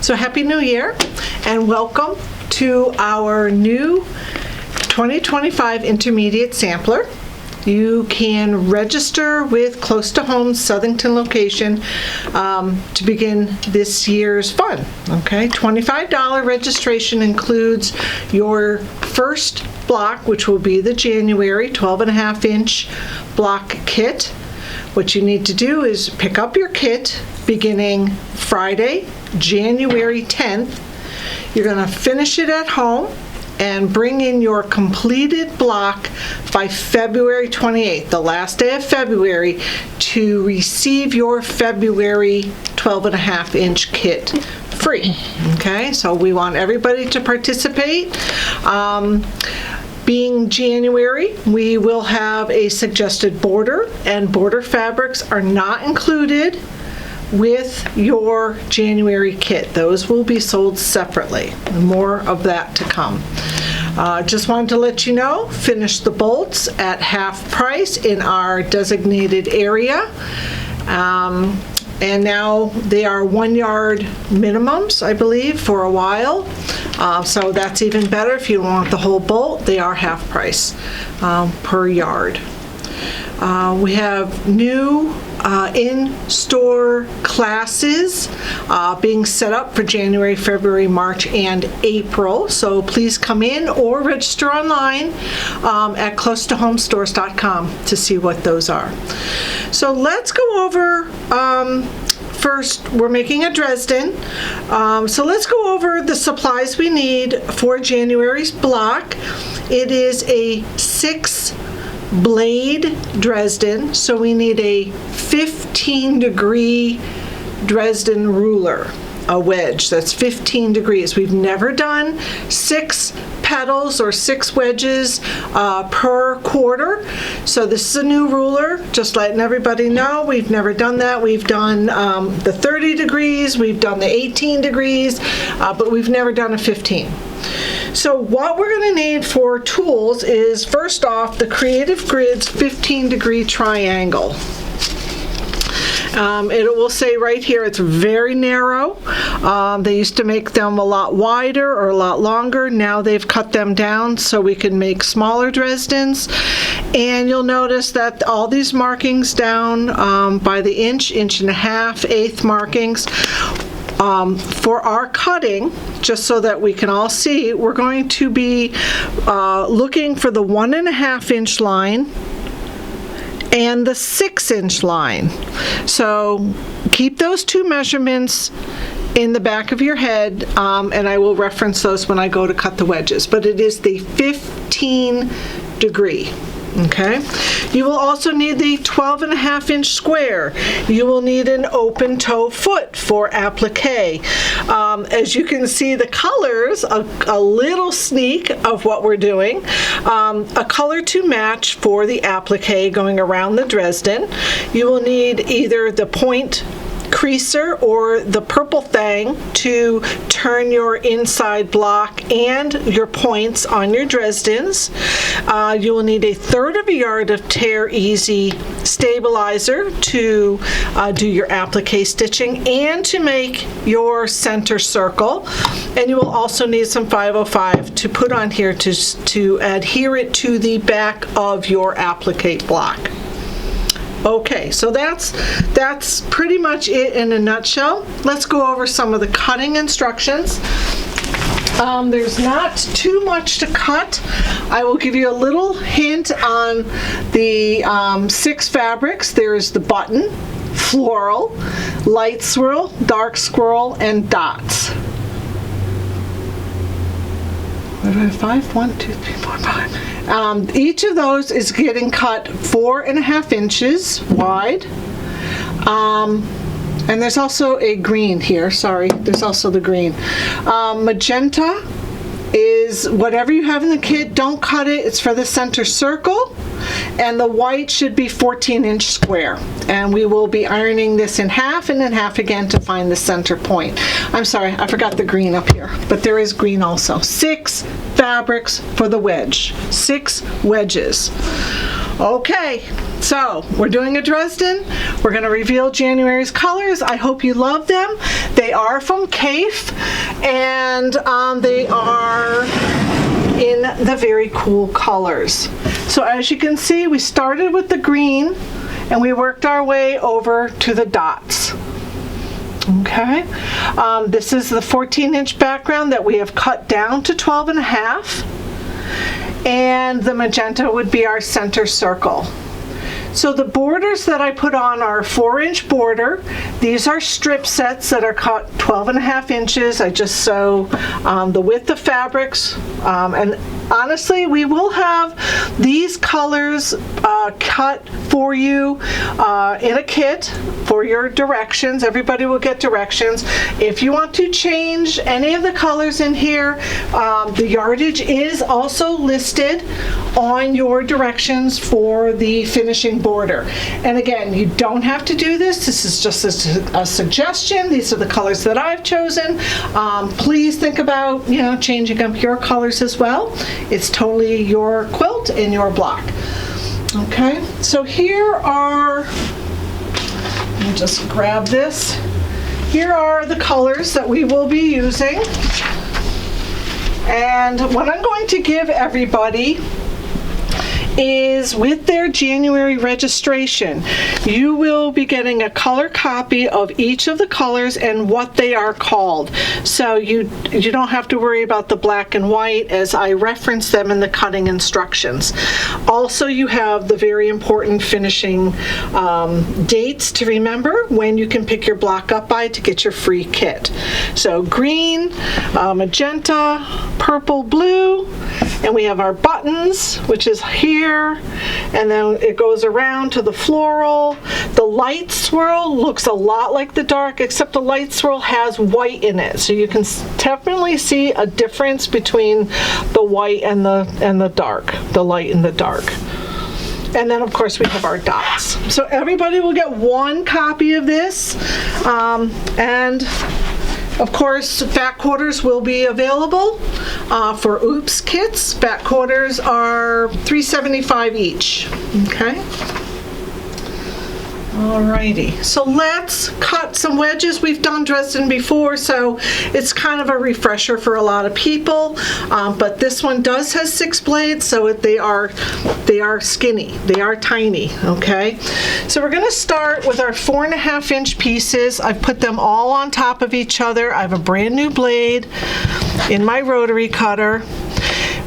So Happy New Year and welcome to our new 2025 Intermediate Sampler. You can register with Close to Home's Southington location to begin this year's fun. Okay, $25 registration includes your first block, which will be the January 12.5-inch block kit. What you need to do is pick up your kit beginning Friday, January 10th. You're going to finish it at home and bring in your completed block by February 28th, the last day of February, to receive your February 12.5-inch kit free. Okay, so we want everybody to participate. Being January, we will have a suggested border, and border fabrics are not included with your January kit. Those will be sold separately. More of that to come. Just wanted to let you know, finish the bolts at half price in our designated area. And now they are 1 yard minimums, I believe, for a while. So that's even better. If you want the whole bolt, they are half price per yard. We have new in-store classes being set up for January, February, March, and April. So please come in or register online at closetohomestores.com to see what those are. So let's go over, first, we're making a Dresden. So let's go over the supplies we need for January's block. It is a 6 blade Dresden, so we need a 15-degree Dresden ruler, a wedge that's 15 degrees. We've never done 6 petals or 6 wedges per quarter, so this is a new ruler, just letting everybody know. We've never done that. We've done the 30 degrees, we've done the 18 degrees, but we've never done a 15. So what we're going to need for tools is, first off, the Creative Grids 15-degree triangle. It will say right here it's very narrow. They used to make them a lot wider or a lot longer. Now they've cut them down so we can make smaller Dresdens. And you'll notice that all these markings down by the inch and a half, eighth markings. For our cutting, just so that we can all see, we're going to be looking for the 1.5-inch line and the 6-inch line. So keep those two measurements in the back of your head, and I will reference those when I go to cut the wedges. But it is the 15-degree. Okay, you will also need the 12.5-inch square. You will need an open toe foot for applique. As you can see, the colors, a little sneak of what we're doing. A color to match for the applique going around the Dresden. You will need either the point creaser or the purple thing to turn your inside block and your points on your Dresdens. You will need a 1/3 of a yard of tear easy stabilizer to do your applique stitching and to make your center circle. And you will also need some 505 to put on here to adhere it to the back of your applique block. Okay, so that's pretty much it in a nutshell. Let's go over some of the cutting instructions. There's not too much to cut. I will give you a little hint on the 6 fabrics. There's the button, floral, light swirl, dark swirl, and dots. What do I have? 5? 1, 2, 3, 4, 5. Each of those is getting cut 4.5 inches wide. And there's also a green here, sorry, there's also the green. Magenta is whatever you have in the kit, don't cut it, it's for the center circle. And the white should be 14-inch square. And we will be ironing this in half and in half again to find the center point. I'm sorry, I forgot the green up here, but there is green also. 6 fabrics for the wedge, 6 wedges. Okay, So we're doing a Dresden. We're going to reveal January's colors. I hope you love them. They are from Kafe, and they are in the very cool colors. So as you can see, we started with the green and we worked our way over to the dots. Okay, this is the 14-inch background that we have cut down to 12.5, and the magenta would be our center circle. So the borders that I put on are a 4-inch border. These are strip sets that are cut 12.5 inches. I just sew the width of fabrics, and honestly, we will have these colors cut for you in a kit for your directions. Everybody will get directions. If you want to change any of the colors in here, the yardage is also listed on your directions for the finishing border. And again, you don't have to do this. This is just a suggestion. These are the colors that I've chosen. Please think about, changing up your colors as well. It's totally your quilt and your block. Okay, so here are, let me just grab this. Here are the colors that we will be using. And what I'm going to give everybody is, with their January registration, you will be getting a color copy of each of the colors and what they are called. So you don't have to worry about the black and white, as I reference them in the cutting instructions. Also, you have the very important finishing dates to remember when you can pick your block up by to get your free kit. So green, magenta, purple, blue, and we have our buttons, which is here, and then it goes around to the floral. The light swirl looks a lot like the dark, except the light swirl has white in it, so you can definitely see a difference between the white and the dark, the light and the dark. And then of course we have our dots. So everybody will get one copy of this, and of course, back quarters will be available for Oops kits. Back quarters are $3.75 each. Okay. Alrighty, so let's cut some wedges. We've done Dresden before, so it's kind of a refresher for a lot of people. But this one does have 6 blades, so they are skinny. They are tiny. Okay, so we're going to start with our 4.5-inch pieces. I've put them all on top of each other. I have a brand new blade in my rotary cutter.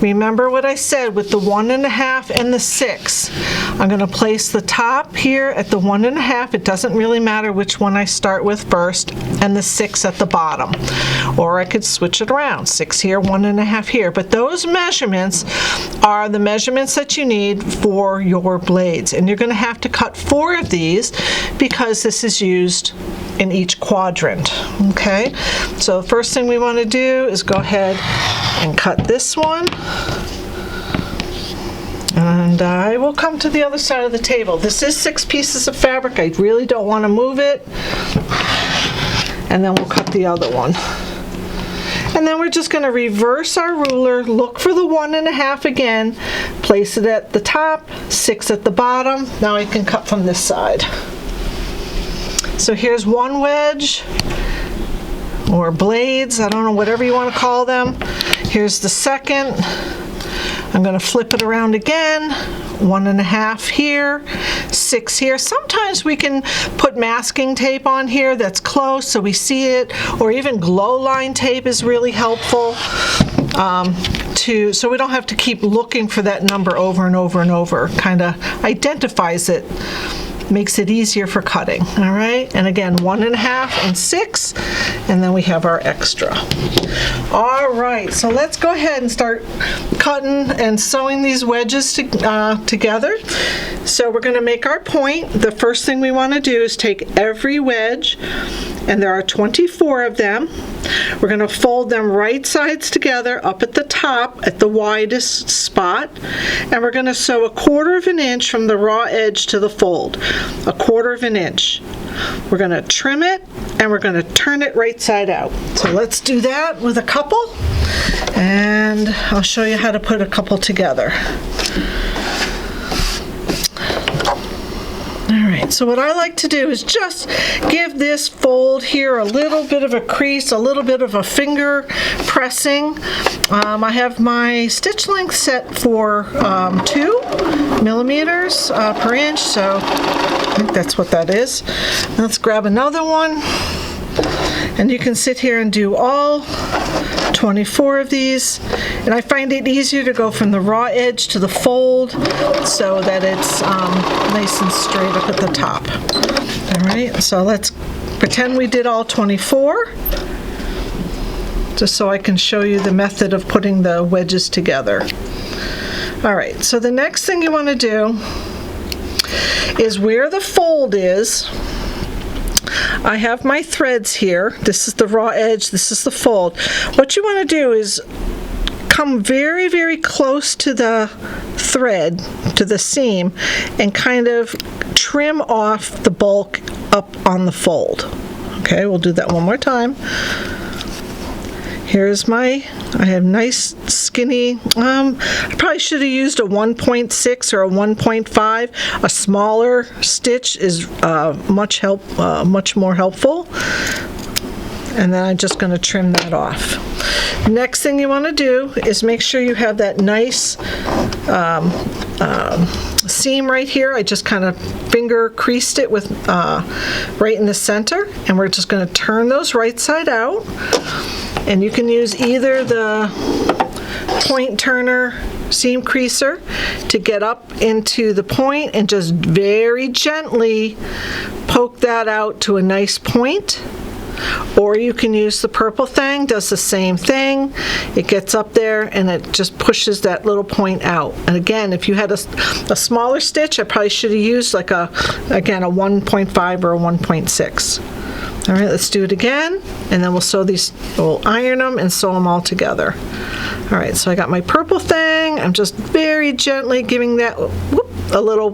Remember what I said with the 1.5 and the 6. I'm going to place the top here at the 1.5. It doesn't really matter which one I start with first, and the 6 at the bottom. Or I could switch it around, 6 here, 1.5 here. But those measurements are the measurements that you need for your blades. And you're going to have to cut 4 of these because this is used in each quadrant. Okay, so the first thing we want to do is go ahead and cut this one. And I will come to the other side of the table. This is 6 pieces of fabric. I really don't want to move it. And then we'll cut the other one. And then we're just going to reverse our ruler, look for the 1.5 again, place it at the top, 6 at the bottom. Now I can cut from this side. So here's one wedge, or blades, I don't know, whatever you want to call them. Here's the second. I'm going to flip it around again, 1.5 here, 6 here. Sometimes we can put masking tape on here that's close so we see it, or even glow line tape is really helpful, so we don't have to keep looking for that number over and over and over. Kind of identifies it, makes it easier for cutting. All right, and again, 1.5 and 6, and then we have our extra. All right, so let's go ahead and start cutting and sewing these wedges together. So we're going to make our point. The first thing we want to do is take every wedge, and there are 24 of them. We're going to fold them right sides together up at the top at the widest spot, and we're going to sew 1/4 inch from the raw edge to the fold, 1/4 inch. We're going to trim it, and we're going to turn it right side out. So let's do that with a couple, and I'll show you how to put a couple together. right, so what I like to do is just give this fold here a little bit of a crease, a little bit of a finger pressing. I have my stitch length set for 2 millimeters per inch, so I think that's what that is. Let's grab another one, and you can sit here and do all 24 of these, and I find it easier to go from the raw edge to the fold so that it's nice and straight up at the top. All right, so let's pretend we did all 24, just so I can show you the method of putting the wedges together. All right, so the next thing you want to do is where the fold is. I have my threads here. This is the raw edge, this is the fold. What you want to do is come very, very close to the thread, to the seam, and kind of trim off the bulk up on the fold. Okay, we'll do that one more time. Here's I have nice skinny, I probably should have used a 1.6 or a 1.5. A smaller stitch is much more helpful. And then I'm just going to trim that off. Next thing you want to do is make sure you have that nice seam right here. I just kind of finger creased it with right in the center, and we're just going to turn those right side out. And you can use either the point turner seam creaser to get up into the point and just very gently poke that out to a nice point. Or you can use the purple thing, does the same thing. It gets up there and it just pushes that little point out. And again, if you had a smaller stitch, I probably should have used like a 1.5 or a 1.6. All right, let's do it again, and then we'll iron them and sew them all together. All right, so I got my purple thing. I'm just very gently giving that a little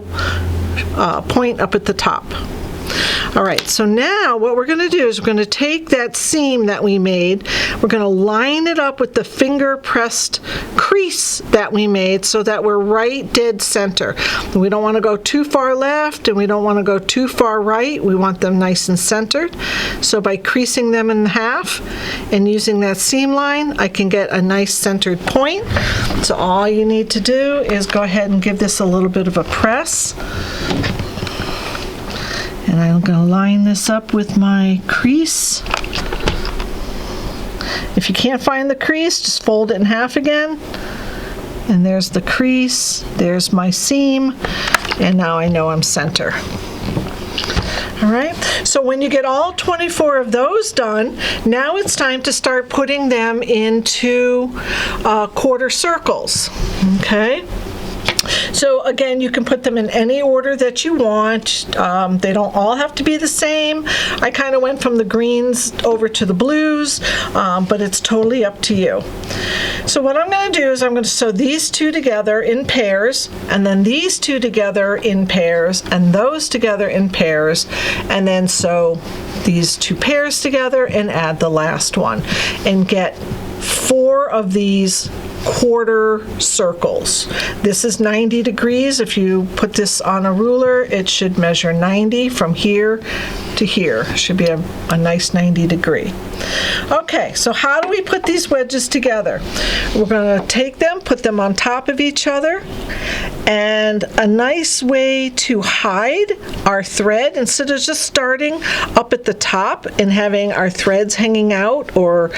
point up at the top. All right, so now what we're going to do is we're going to take that seam that we made, we're going to line it up with the finger pressed crease that we made so that we're right dead center. We don't want to go too far left and we don't want to go too far right. We want them nice and centered. So by creasing them in half and using that seam line, I can get a nice centered point. So all you need to do is go ahead and give this a little bit of a press. And I'm going to line this up with my crease. If you can't find the crease, just fold it in half again. And there's the crease, there's my seam, and now I know I'm center. All right, so when you get all 24 of those done, now it's time to start putting them into quarter circles, okay? So again, you can put them in any order that you want. They don't all have to be the same. I kind of went from the greens over to the blues, but it's totally up to you. So what I'm going to do is I'm going to sew these two together in pairs, and then these two together in pairs, and those together in pairs, and then sew these two pairs together and add the last one, and get 4 of these quarter circles. This is 90 degrees. If you put this on a ruler, it should measure 90 from here to here. Should be a nice 90 degree. Okay, so how do we put these wedges together? We're going to take them, put them on top of each other, and a nice way to hide our thread, instead of just starting up at the top and having our threads hanging out, or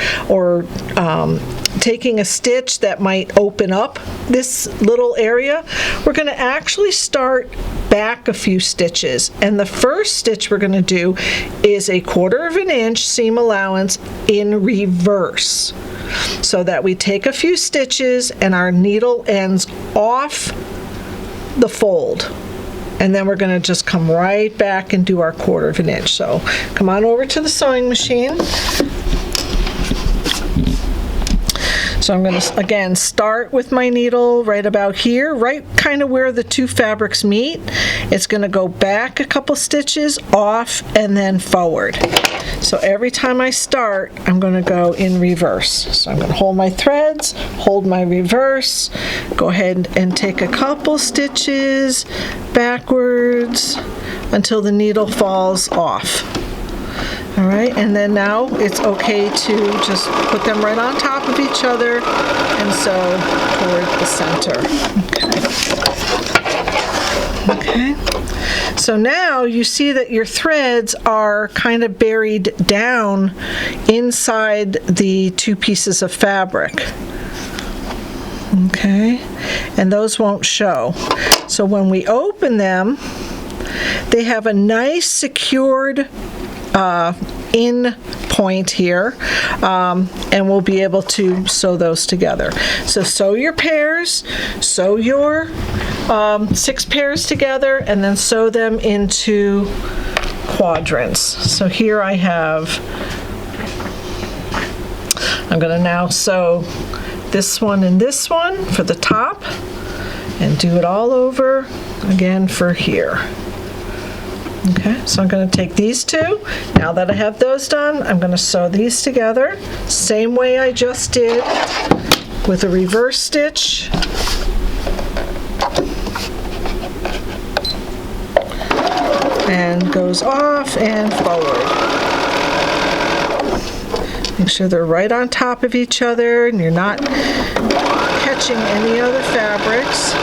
taking a stitch that might open up this little area, we're going to actually start back a few stitches. And the first stitch we're going to do is a 1/4 inch seam allowance in reverse, so that we take a few stitches and our needle ends off the fold. And then we're going to just come right back and do our 1/4 inch. So come on over to the sewing machine. So I'm going to, again, start with my needle right about here, right kind of where the two fabrics meet. It's going to go back a couple stitches, off, and then forward. So every time I start, I'm going to go in reverse. So I'm going to hold my threads, hold my reverse, go ahead and take a couple stitches backwards until the needle falls off. All right, and then now it's okay to just put them right on top of each other and sew toward the center. Okay. So now you see that your threads are kind of buried down inside the two pieces of fabric. Okay, and those won't show. So when we open them, they have a nice secured in point here, and we'll be able to sew those together. So sew your pairs, sew your 6 pairs together, and then sew them into quadrants. So here I have, I'm going to now sew this one and this one for the top, and do it all over again for here. Okay, so I'm going to take these two. Now that I have those done, I'm going to sew these together, same way I just did, with a reverse stitch. And goes off and forward. Make sure they're right on top of each other and you're not catching any other fabrics.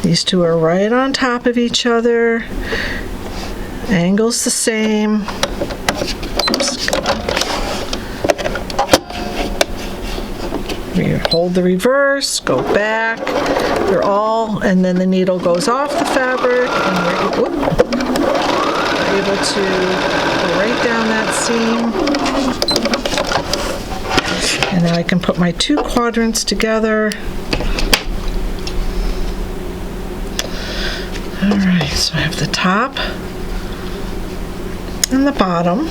These two are right on top of each other. Angle's the same. You hold the reverse, go back. They're all, and then the needle goes off the fabric, and we're able to go right down that seam. And then I can put my 2 quadrants together. Alright, so I have the top and the bottom,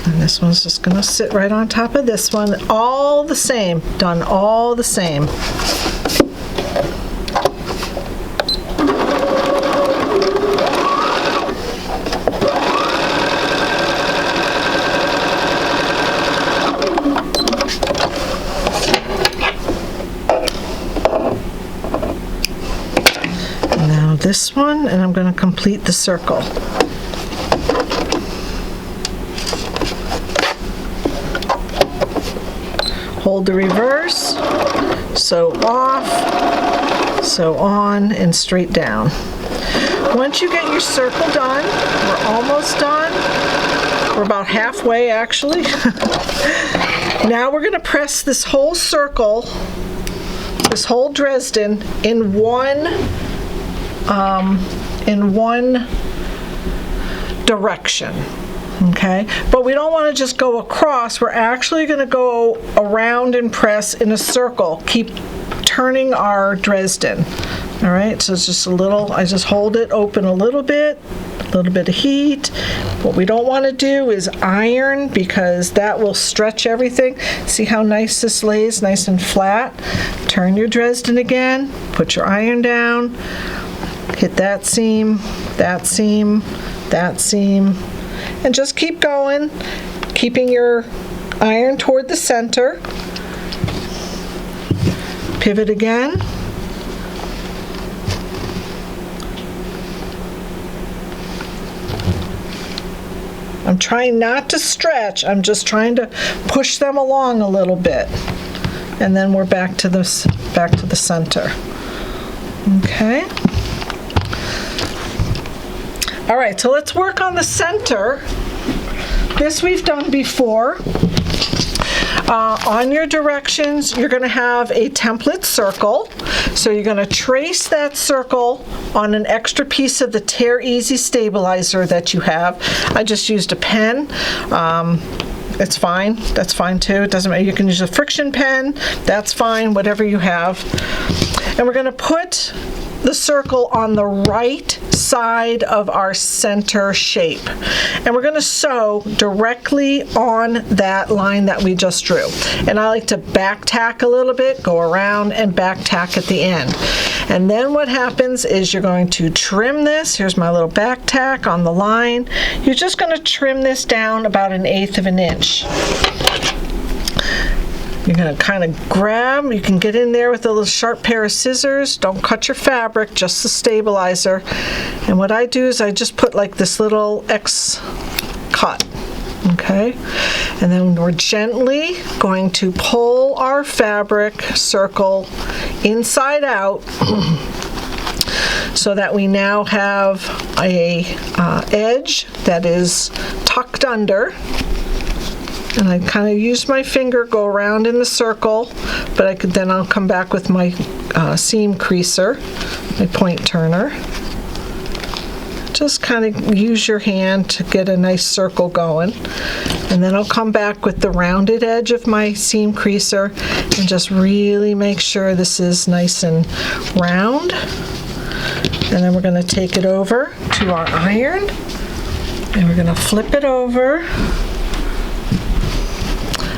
and this one's just going to sit right on top of this one. All the same, done all the same. This one, and I'm going to complete the circle. Hold the reverse, sew off, sew on, and straight down. Once you get your circle done, we're almost done. We're about halfway actually. Now we're going to press this whole circle, this whole Dresden in one direction, okay? But we don't want to just go across. We're actually going to go around and press in a circle. Keep turning our Dresden. All right, so it's just a little, I just hold it open a little bit of heat. What we don't want to do is iron, because that will stretch everything. See how nice this lays, nice and flat? Turn your Dresden again, put your iron down, hit that seam, that seam, that seam, and just keep going, keeping your iron toward the center. Pivot again. I'm trying not to stretch, I'm just trying to push them along a little bit. And then we're back to the center. Okay. All right, so let's work on the center. This we've done before. On your directions, you're going to have a template circle. So you're going to trace that circle on an extra piece of the Tear Easy stabilizer that you have. I just used a pen. It's fine. That's fine too. It doesn't matter. You can use a friction pen. That's fine, whatever you have. And we're going to put the circle on the right side of our center shape. And we're going to sew directly on that line that we just drew. And I like to back tack a little bit, go around and back tack at the end. And then what happens is you're going to trim this. Here's my little back tack on the line. You're just going to trim this down about 1/8 of an inch. You're going to kind of grab, you can get in there with a little sharp pair of scissors. Don't cut your fabric, just the stabilizer. And what I do is I just put like this little X cut, okay? And then we're gently going to pull our fabric circle inside out so that we now have a edge that is tucked under. And I kind of use my finger, go around in the circle, but I'll come back with my seam creaser, my point turner. Just kind of use your hand to get a nice circle going. And then I'll come back with the rounded edge of my seam creaser and just really make sure this is nice and round. And then we're going to take it over to our iron and we're going to flip it over.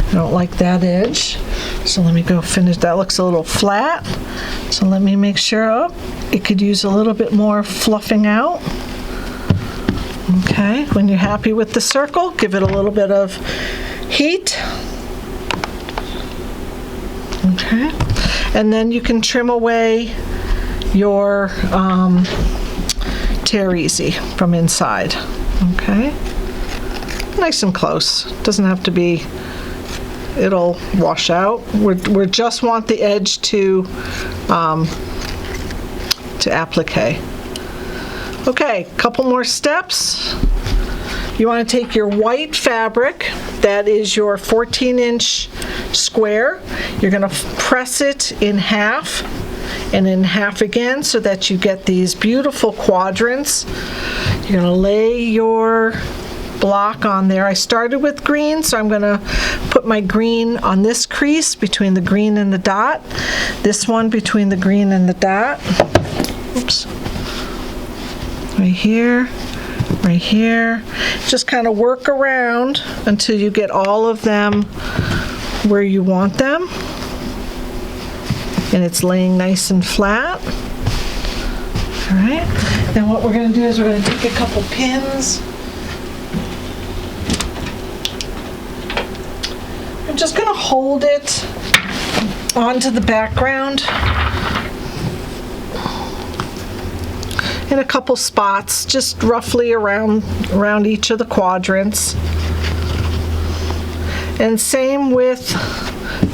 I don't like that edge, so let me go finish. That looks a little flat, so let me make sure it could use a little bit more fluffing out. Okay, when you're happy with the circle, give it a little bit of heat. Okay, and then you can trim away your tear easy from inside. Okay, nice and close, doesn't have to be. It'll wash out. We just want the edge to applique. Okay, couple more steps. You want to take your white fabric, that is your 14-inch square. You're going to press it in half and in half again so that you get these beautiful quadrants. You're going to lay your block on there. I started with green, so I'm going to put my green on this crease between the green and the dot. This one between the green and the dot. Oops. Right here, right here. Just kind of work around until you get all of them where you want them. And it's laying nice and flat. All right. Then what we're going to do is we're going to take a couple pins. I'm just going to hold it onto the background in a couple spots, just roughly around each of the quadrants. And same with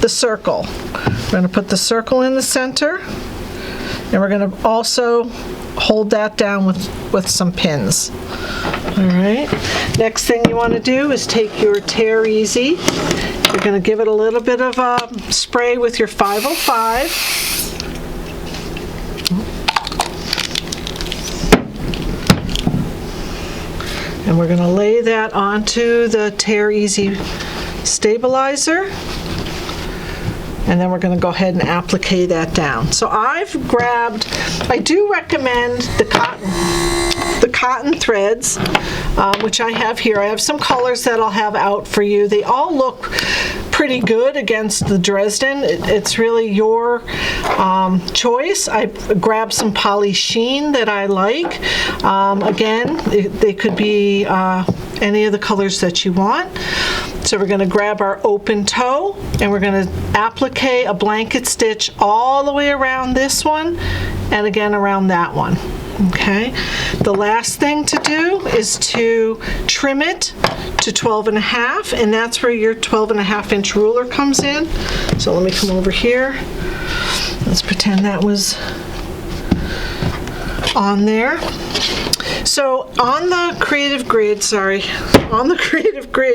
the circle. We're going to put the circle in the center, and we're going to also hold that down with some pins. All right. Next thing you want to do is take your Tear Easy. You're going to give it a little bit of a spray with your 505. And we're going to lay that onto the Tear Easy stabilizer. And then we're going to go ahead and applique that down. So I do recommend the cotton threads, which I have here. I have some colors that I'll have out for you. They all look pretty good against the Dresden. It's really your choice. I grabbed some poly sheen that I like. Again, they could be any of the colors that you want. So we're going to grab our open toe and we're going to applique a blanket stitch all the way around this one and again around that one. Okay, the last thing to do is to trim it to 12.5, and that's where your 12.5-inch ruler comes in. So let me come over here. Let's pretend that was on there. So on the creative grid,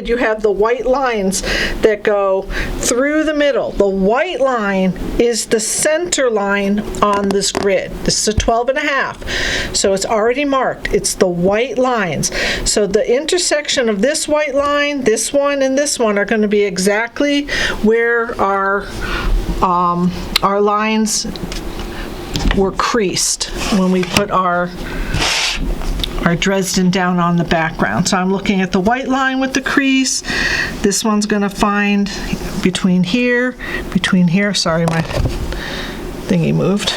you have the white lines that go through the middle. The white line is the center line on this grid. This is a 12.5, so it's already marked. It's the white lines. So the intersection of this white line, this one, and this one are going to be exactly where our lines were creased when we put our Dresden down on the background. So I'm looking at the white line with the crease. This one's going to find between here, sorry, my thingy moved.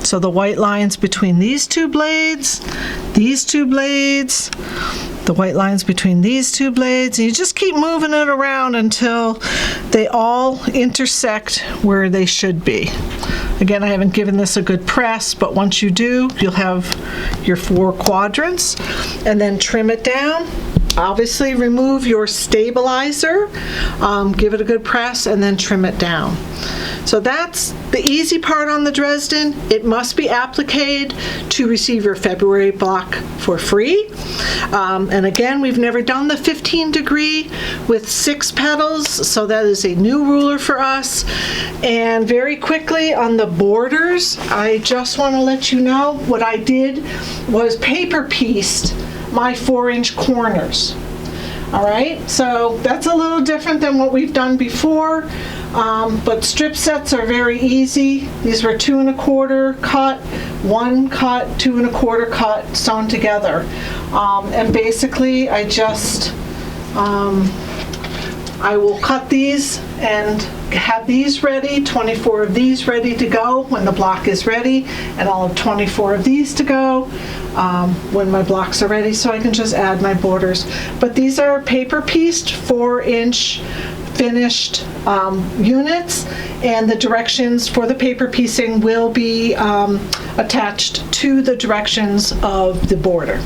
So the white lines between these two blades, the white lines between these two blades, and you just keep moving it around until they all intersect where they should be. Again, I haven't given this a good press, but once you do, you'll have your 4 quadrants, and then trim it down. Obviously, remove your stabilizer, give it a good press, and then trim it down. So that's the easy part on the Dresden. It must be appliqued to receive your February block for free. And again, we've never done the 15 degree with 6 petals, so that is a new ruler for us. And very quickly on the borders, I just want to let you know what I did was paper pieced my 4-inch corners. All right, so that's a little different than what we've done before, but strip sets are very easy. These were 2 1/4 cut, 1 cut, 2 1/4 cut, sewn together. And basically I just, I will cut these and have these ready, 24 of these ready to go when the block is ready, and I'll have 24 of these to go when my blocks are ready, so I can just add my borders. But these are paper pieced 4-inch finished units, and the directions for the paper piecing will be attached to the directions of the border.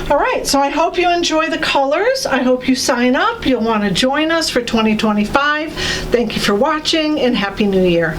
All right, so I hope you enjoy the colors. I hope you sign up. You'll want to join us for 2025. Thank you for watching, and Happy New Year.